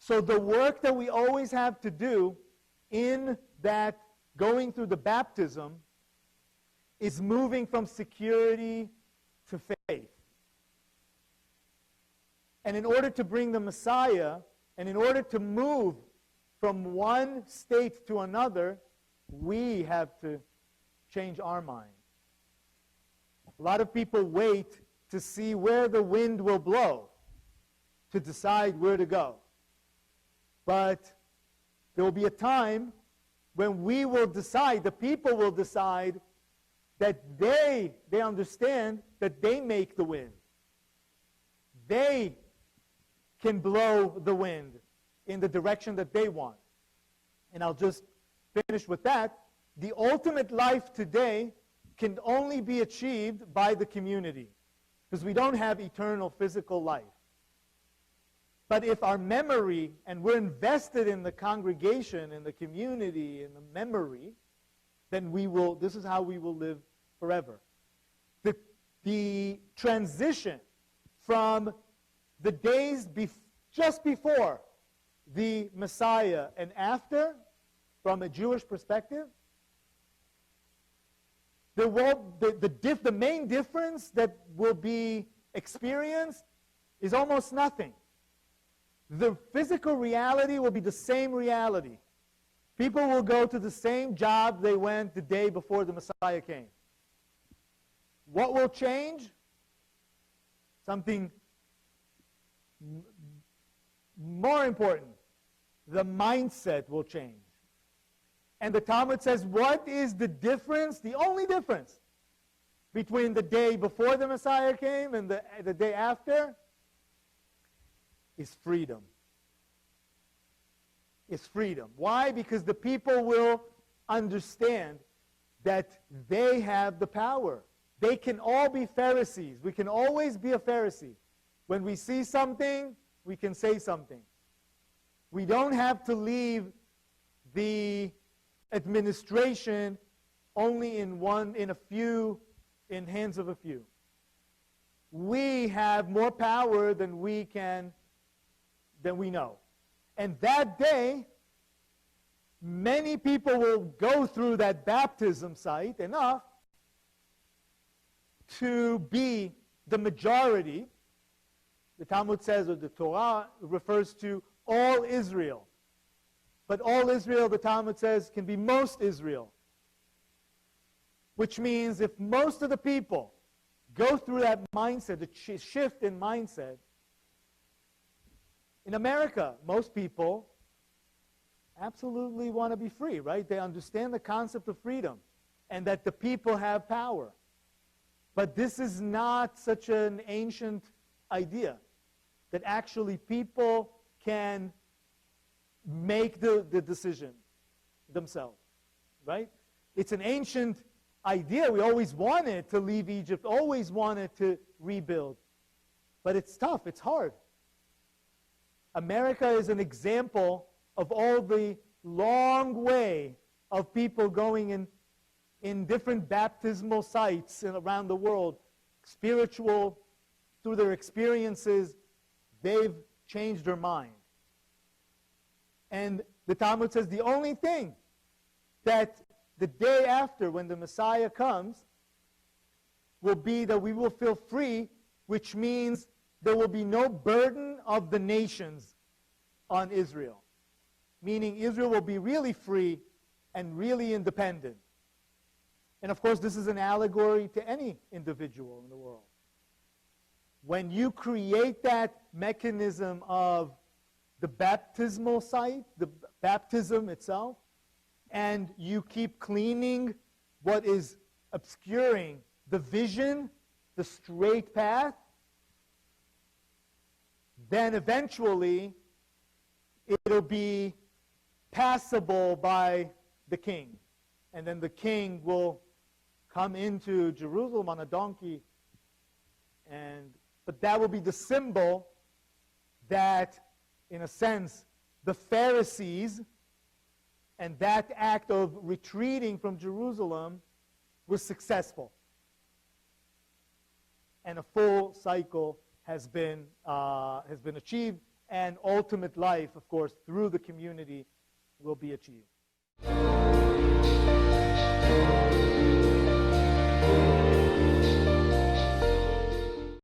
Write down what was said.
So the work that we always have to do in that going through the baptism is moving from security to faith. And in order to bring the Messiah, and in order to move from one state to another, we have to change our mind. A lot of people wait to see where the wind will blow to decide where to go. But there will be a time when we will decide, the people will decide, that they understand that they make the wind. They can blow the wind in the direction that they want. And I'll just finish with that. The ultimate life today can only be achieved by the community, because we don't have eternal physical life. But if our memory, and we're invested in the congregation, in the community, in the memory, then we will, this is how we will live forever. The transition from the days just before the Messiah and after, from a Jewish perspective, the main difference that will be experienced is almost nothing. The physical reality will be the same reality. People will go to the same job they went the day before the Messiah came. What will change? Something more important. The mindset will change. And the Talmud says, what is the difference, the only difference, between the day before the Messiah came and the day after? Is freedom. Is freedom. Why? Because the people will understand that they have the power. They can all be Pharisees. We can always be a Pharisee. When we see something, we can say something. We don't have to leave the administration only in hands of a few. We have more power than we know. And that day, many people will go through that baptism site enough to be the majority. The Talmud says, or the Torah refers to all Israel. But all Israel, the Talmud says, can be most Israel. Which means if most of the people go through that mindset, the shift in mindset, in America, most people absolutely want to be free, right? They understand the concept of freedom and that the people have power. But this is not such an ancient idea, that actually people can make the decision themselves, right? It's an ancient idea. We always wanted to leave Egypt, always wanted to rebuild. But it's tough, it's hard. America is an example of all the long way of people going in different baptismal sites around the world, spiritual, through their experiences, they've changed their mind. And the Talmud says the only thing that the day after, when the Messiah comes, will be that we will feel free, which means there will be no burden of the nations on Israel. Meaning Israel will be really free and really independent. And of course, this is an allegory to any individual in the world. When you create that mechanism of the baptismal site, the baptism itself, and you keep cleaning what is obscuring the vision, the straight path, then eventually it'll be passable by the king. And then the king will come into Jerusalem on a donkey, but that will be the symbol that, in a sense, the Pharisees and that act of retreating from Jerusalem was successful. And a full cycle has been achieved, and ultimate life, of course, through the community will be achieved.